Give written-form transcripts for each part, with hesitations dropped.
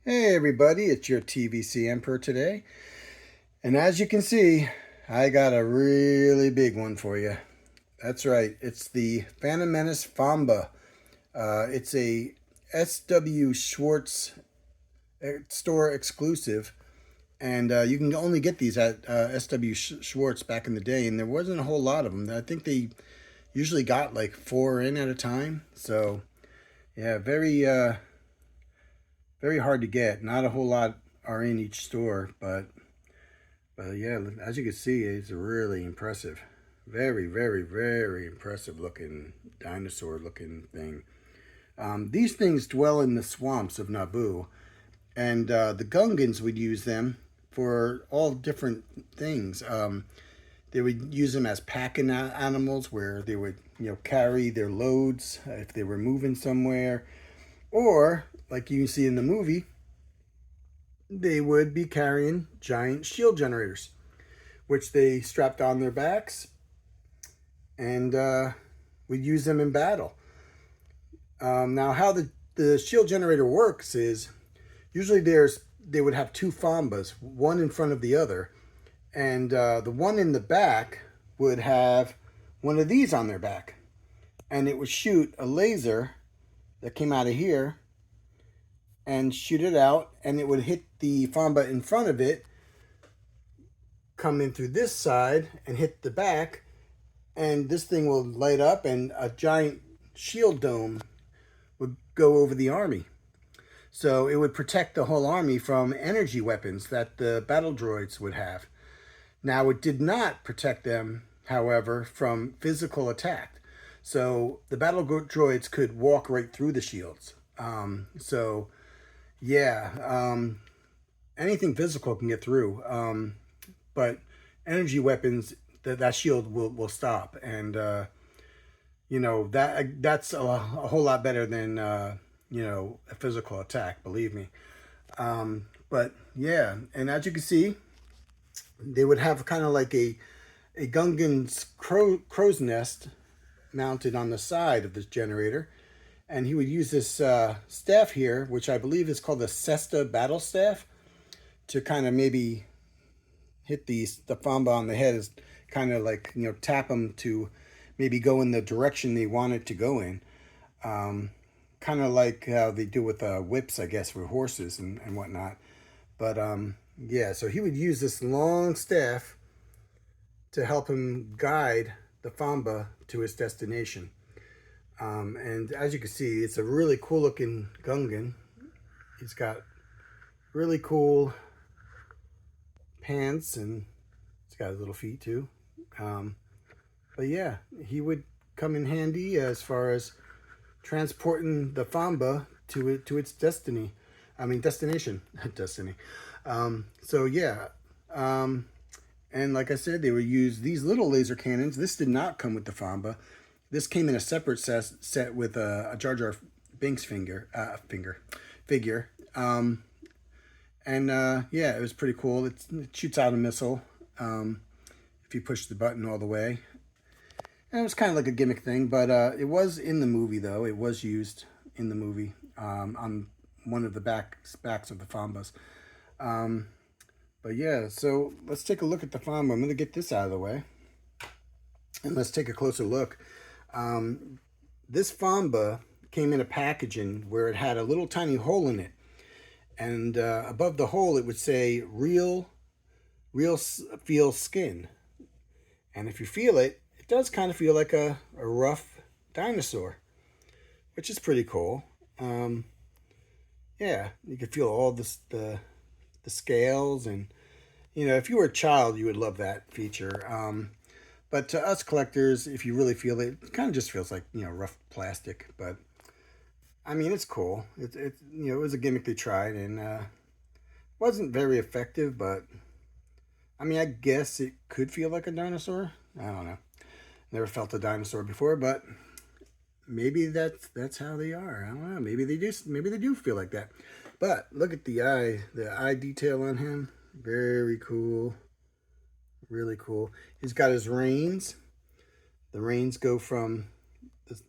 Hey everybody, it's your TVC Emperor today. And as you can see, I got a really big one for you. That's right, it's the Menace Famba. It's a SW Schwartz store exclusive. And you can only get these at SW Schwartz back in the day. And there wasn't a whole lot of them. I think they usually got like 4 in at a time. So yeah, very hard to get. Not a whole lot are in each store, but yeah, as you can see, it's really impressive. Very impressive looking dinosaur looking thing. These things dwell in the swamps of Naboo, and the Gungans would use them for all different things. They would use them as packing animals, where they would carry their loads if they were moving somewhere, or like you see in the movie, they would be carrying giant shield generators, which they strapped on their backs and would use them in battle. Now, how the shield generator works is usually they would have two Fambas, one in front of the other, and the one in the back would have one of these on their back, and it would shoot a laser that came out of here and shoot it out, and it would hit the Famba in front of it, come in through this side and hit the back, and this thing will light up and a giant shield dome would go over the army. So it would protect the whole army from energy weapons that the battle droids would have. Now, it did not protect them, however, from physical attack. So the battle droids could walk right through the shields. Anything physical can get through, but energy weapons, that shield will stop, and that's a whole lot better than a physical attack. Believe me. But yeah, and as you can see, they would have kind of like a Gungan's crow's nest mounted on the side of this generator. And he would use this staff here, which I believe is called the Cesta battle staff, to kind of maybe hit the Famba on the head, is kind of like, tap them to maybe go in the direction they want it to go in. Kind of like how they do with whips, I guess, for horses and whatnot. But yeah, so he would use this long staff to help him guide the Famba to his destination. And as you can see, it's a really cool looking Gungan. He's got really cool pants, and he's got his little feet too. But yeah, he would come in handy as far as transporting the Famba to its destiny. I mean, destination, destiny. So yeah, and like I said, they would use these little laser cannons. This did not come with the Famba. This came in a separate set with a Jar Jar Binks figure. Yeah, it was pretty cool. It shoots out a missile if you push the button all the way. And it was kind of like a gimmick thing, but it was in the movie, though. It was used in the movie on one of the backs of the Fambas. But yeah, so let's take a look at the Famba. I'm going to get this out of the way, and let's take a closer look. This Famba came in a packaging where it had a little tiny hole in it, and above the hole it would say real feel skin, and if you feel it, it does kind of feel like a rough dinosaur, which is pretty cool. Yeah, you can feel all the scales, and if you were a child, you would love that feature. But to us collectors, if you really feel it, it kind of just feels like, rough plastic. But I mean, it's cool. It was a gimmick they tried, and wasn't very effective. But I mean, I guess it could feel like a dinosaur. I don't know. Never felt a dinosaur before, but maybe that's how they are. I don't know. Maybe they do feel like that. But look at the eye detail on him. Very cool. Really cool. He's got his reins. The reins go from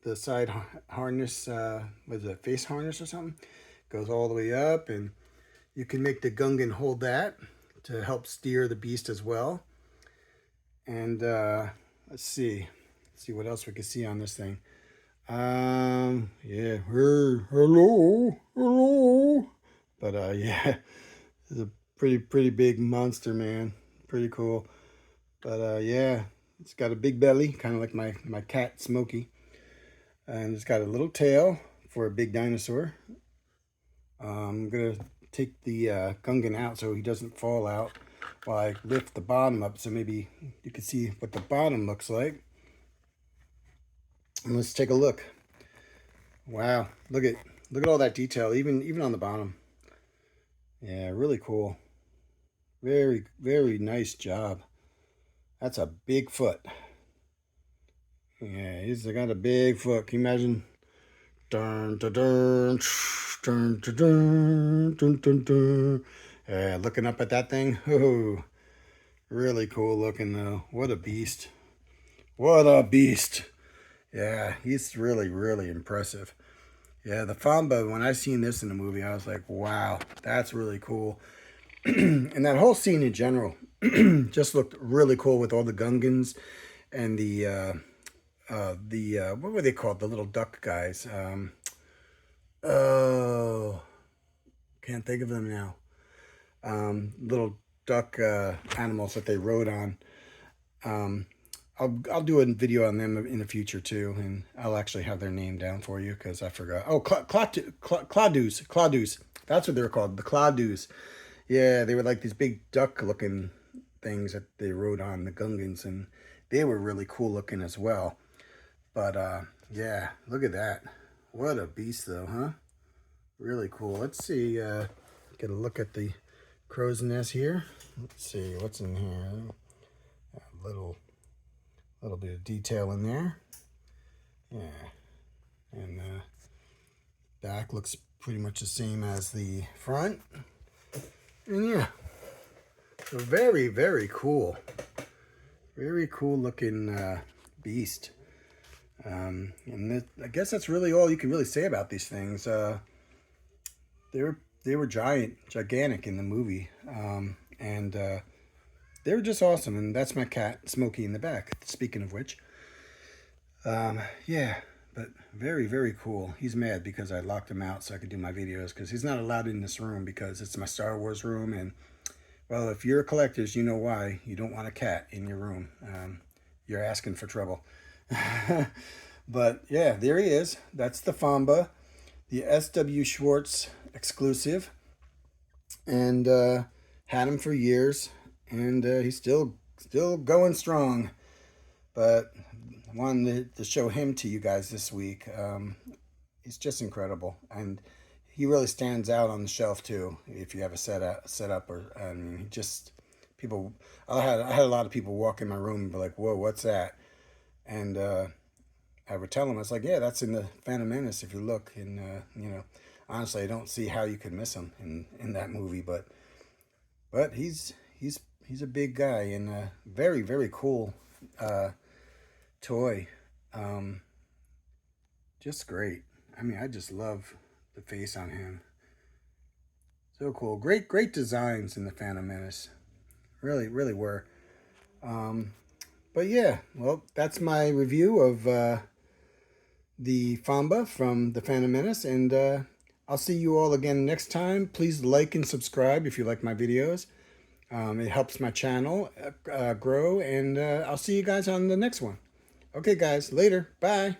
the side harness, was it face harness or something? Goes all the way up, and You can make the Gungan hold that to help steer the beast as well. And let's see what else we can see on this thing. Yeah, hello. But yeah, it's a pretty big monster, man. Pretty cool. But yeah, it's got a big belly, kind of like my cat Smokey, and it's got a little tail for a big dinosaur. I'm gonna take the Gungan out so he doesn't fall out while I lift the bottom up, so maybe you can see what the bottom looks like. And let's take a look. Wow, look at all that detail, even on the bottom. Yeah, really cool. Very nice job. That's a big foot. Yeah, he's got a big foot. Can you imagine? Dun dun dun dun dun dun dun dun dun. Yeah, looking up at that thing. Oh, really cool looking though. What a beast. What a beast. Yeah, he's really impressive. Yeah, the Famba, when I seen this in the movie, I was like, wow, that's really cool. And that whole scene in general just looked really cool with all the Gungans and the what were they called? The little duck guys. Oh, can't think of them now. Little duck animals that they rode on. I'll do a video on them in the future too, and I'll actually have their name down for you because I forgot. Oh, Clawdoos. That's what they were called, the Clawdoos. Yeah, they were like these big duck-looking things that they rode on, the Gungans, and they were really cool looking as well. But yeah, look at that. What a beast, though, huh? Really cool. Let's see. Get a look at the crow's nest here. Let's see what's in here. A little bit of detail in there. Yeah, and back looks pretty much the same as the front. And yeah, so very cool. Very cool looking beast. And I guess that's really all you can really say about these things. They were gigantic in the movie, and they were just awesome. And that's my cat Smokey in the back. Speaking of which, yeah, but very cool. He's mad because I locked him out so I could do my videos because he's not allowed in this room because it's my Star Wars room. And well, if you're a collector, you know why you don't want a cat in your room. You're asking for trouble. But yeah, there he is. That's the Famba, the S.W. Schwartz exclusive, and had him for years, and he's still going strong. But I wanted to show him to you guys this week. He's just incredible, and he really stands out on the shelf too. If you have a set up, or I mean, just people. I had a lot of people walk in my room and be like, "Whoa, what's that?" And I would tell them, I was like, "Yeah, that's in the Phantom Menace. If you look, and you know, honestly, I don't see how you could miss him in that movie, but he's a big guy and a very cool toy. Just great. I mean, I just love the face on him. So cool. Great designs in the Phantom Menace. Really were. But yeah, well, that's my review of the Famba from the Phantom Menace, and I'll see you all again next time. Please like and subscribe if you like my videos. It helps my channel grow, and I'll see you guys on the next one. Okay, guys, later. Bye.